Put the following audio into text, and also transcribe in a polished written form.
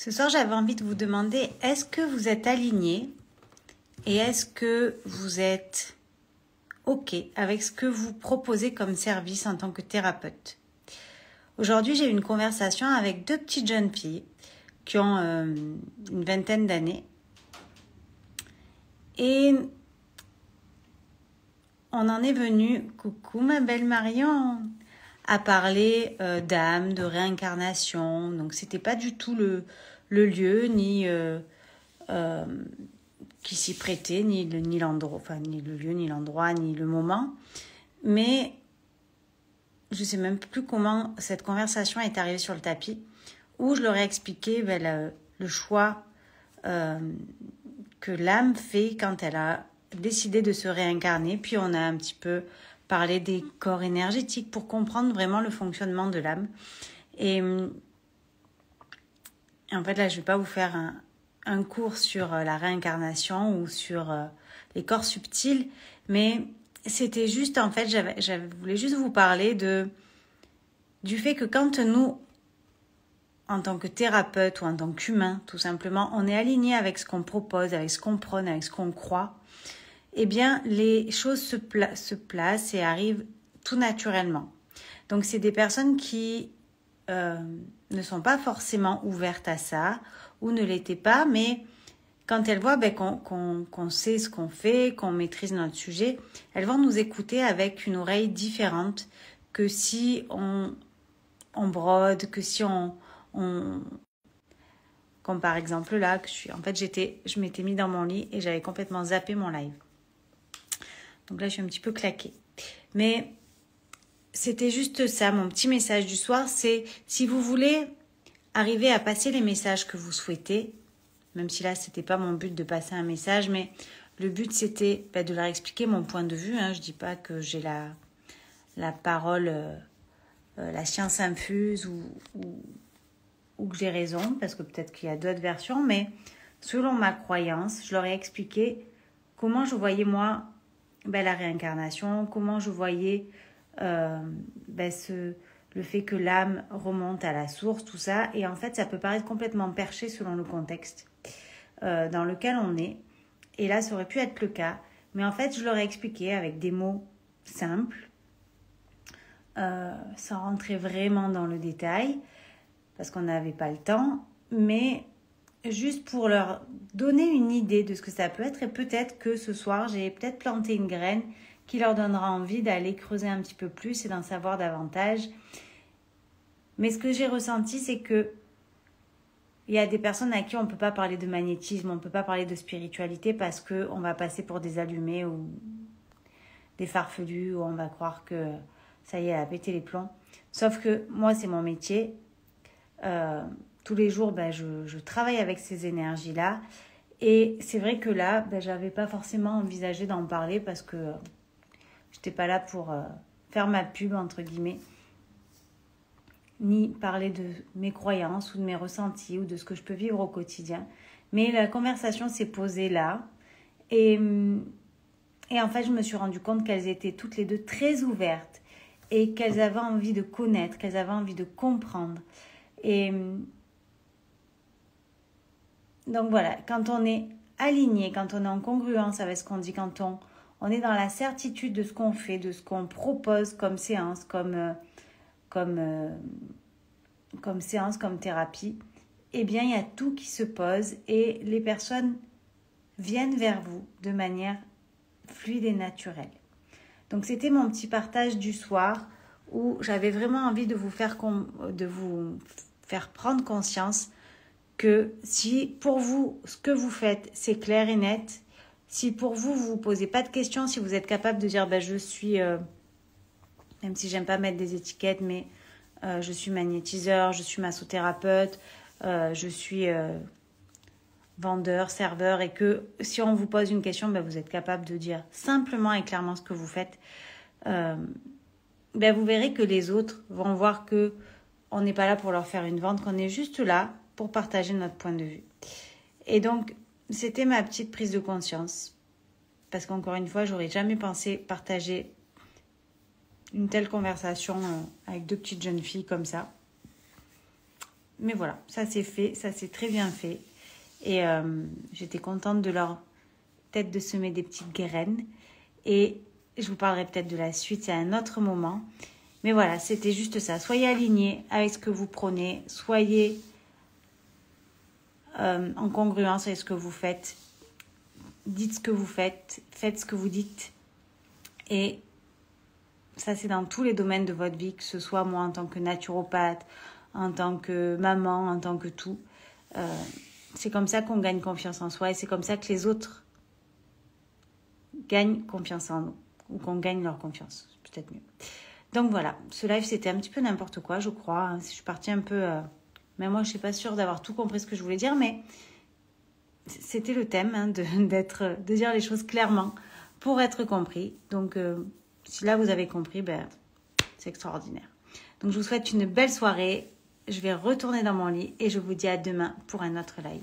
Ce soir, j'avais envie de vous demander, est-ce que vous êtes aligné et est-ce que vous êtes OK avec ce que vous proposez comme service en tant que thérapeute? Aujourd'hui, j'ai eu une conversation avec deux petites jeunes filles qui ont une vingtaine d'années. Et on en est venu, coucou ma belle Marion, à parler d'âme, de réincarnation. Donc, c'était pas du tout le lieu, ni qui s'y prêtait, ni l'endroit, enfin, ni le lieu, ni l'endroit, ni le moment. Mais je sais même plus comment cette conversation est arrivée sur le tapis, où je leur ai expliqué le choix que l'âme fait quand elle a décidé de se réincarner. Puis on a un petit peu parlé des corps énergétiques pour comprendre vraiment le fonctionnement de l'âme. Et en fait, là, je ne vais pas vous faire un cours sur la réincarnation ou sur les corps subtils, mais c'était juste, en fait, je voulais juste vous parler du fait que quand nous, en tant que thérapeute ou en tant qu'humain, tout simplement, on est aligné avec ce qu'on propose, avec ce qu'on prône, avec ce qu'on croit, eh bien, les choses se placent et arrivent tout naturellement. Donc, c'est des personnes qui ne sont pas forcément ouvertes à ça ou ne l'étaient pas, mais quand elles voient qu'on sait ce qu'on fait, qu'on maîtrise notre sujet, elles vont nous écouter avec une oreille différente que si on brode, que si comme par exemple là, je m'étais mis dans mon lit et j'avais complètement zappé mon live. Donc là, je suis un petit peu claquée. Mais c'était juste ça, mon petit message du soir, c'est si vous voulez arriver à passer les messages que vous souhaitez, même si là, c'était pas mon but de passer un message, mais le but, c'était de leur expliquer mon point de vue. Je dis pas que j'ai la parole, la science infuse ou que j'ai raison, parce que peut-être qu'il y a d'autres versions, mais selon ma croyance, je leur ai expliqué comment je voyais moi la réincarnation, comment je voyais le fait que l'âme remonte à la source, tout ça. Et en fait, ça peut paraître complètement perché selon le contexte dans lequel on est. Et là, ça aurait pu être le cas. Mais en fait, je leur ai expliqué avec des mots simples, sans rentrer vraiment dans le détail, parce qu'on n'avait pas le temps, mais juste pour leur donner une idée de ce que ça peut être. Et peut-être que ce soir, j'ai peut-être planté une graine qui leur donnera envie d'aller creuser un petit peu plus et d'en savoir davantage. Mais ce que j'ai ressenti, c'est que il y a des personnes à qui on ne peut pas parler de magnétisme, on ne peut pas parler de spiritualité parce qu'on va passer pour des allumés ou des farfelus, ou on va croire que ça y est, elle a pété les plombs. Sauf que moi, c'est mon métier. Tous les jours, je travaille avec ces énergies-là. Et c'est vrai que là, je n'avais pas forcément envisagé d'en parler parce que je n'étais pas là pour faire ma pub, entre guillemets, ni parler de mes croyances ou de mes ressentis ou de ce que je peux vivre au quotidien. Mais la conversation s'est posée là. Et en fait, je me suis rendu compte qu'elles étaient toutes les deux très ouvertes et qu'elles avaient envie de connaître, qu'elles avaient envie de comprendre. Et donc voilà, quand on est aligné, quand on est en congruence avec ce qu'on dit, quand on est dans la certitude de ce qu'on fait, de ce qu'on propose comme séance, comme séance, comme thérapie, eh bien, il y a tout qui se pose et les personnes viennent vers vous de manière fluide et naturelle. Donc, c'était mon petit partage du soir où j'avais vraiment envie de vous faire prendre conscience que si pour vous, ce que vous faites, c'est clair et net, si pour vous, vous ne vous posez pas de questions, si vous êtes capable de dire je suis, même si j'aime pas mettre des étiquettes, mais je suis magnétiseur, je suis massothérapeute, je suis vendeur, serveur, et que si on vous pose une question, vous êtes capable de dire simplement et clairement ce que vous faites, vous verrez que les autres vont voir que on n'est pas là pour leur faire une vente, qu'on est juste là pour partager notre point de vue. Et donc, c'était ma petite prise de conscience. Parce qu'encore une fois, j'aurais jamais pensé partager une telle conversation avec deux petites jeunes filles comme ça. Mais voilà, ça c'est fait, ça c'est très bien fait. Et j'étais contente de leur peut-être de semer des petites graines. Et je vous parlerai peut-être de la suite à un autre moment. Mais voilà, c'était juste ça. Soyez alignés avec ce que vous prenez. Soyez en congruence avec ce que vous faites. Dites ce que vous faites. Faites ce que vous dites. Et ça, c'est dans tous les domaines de votre vie, que ce soit moi en tant que naturopathe, en tant que maman, en tant que tout. C'est comme ça qu'on gagne confiance en soi et c'est comme ça que les autres gagnent confiance en nous ou qu'on gagne leur confiance, peut-être mieux. Donc voilà, ce live c'était un petit peu n'importe quoi, je crois. Je suis partie un peu... Mais moi, je ne suis pas sûre d'avoir tout compris ce que je voulais dire, mais c'était le thème de dire les choses clairement pour être compris. Donc si là vous avez compris, c'est extraordinaire. Donc je vous souhaite une belle soirée. Je vais retourner dans mon lit et je vous dis à demain pour un autre live.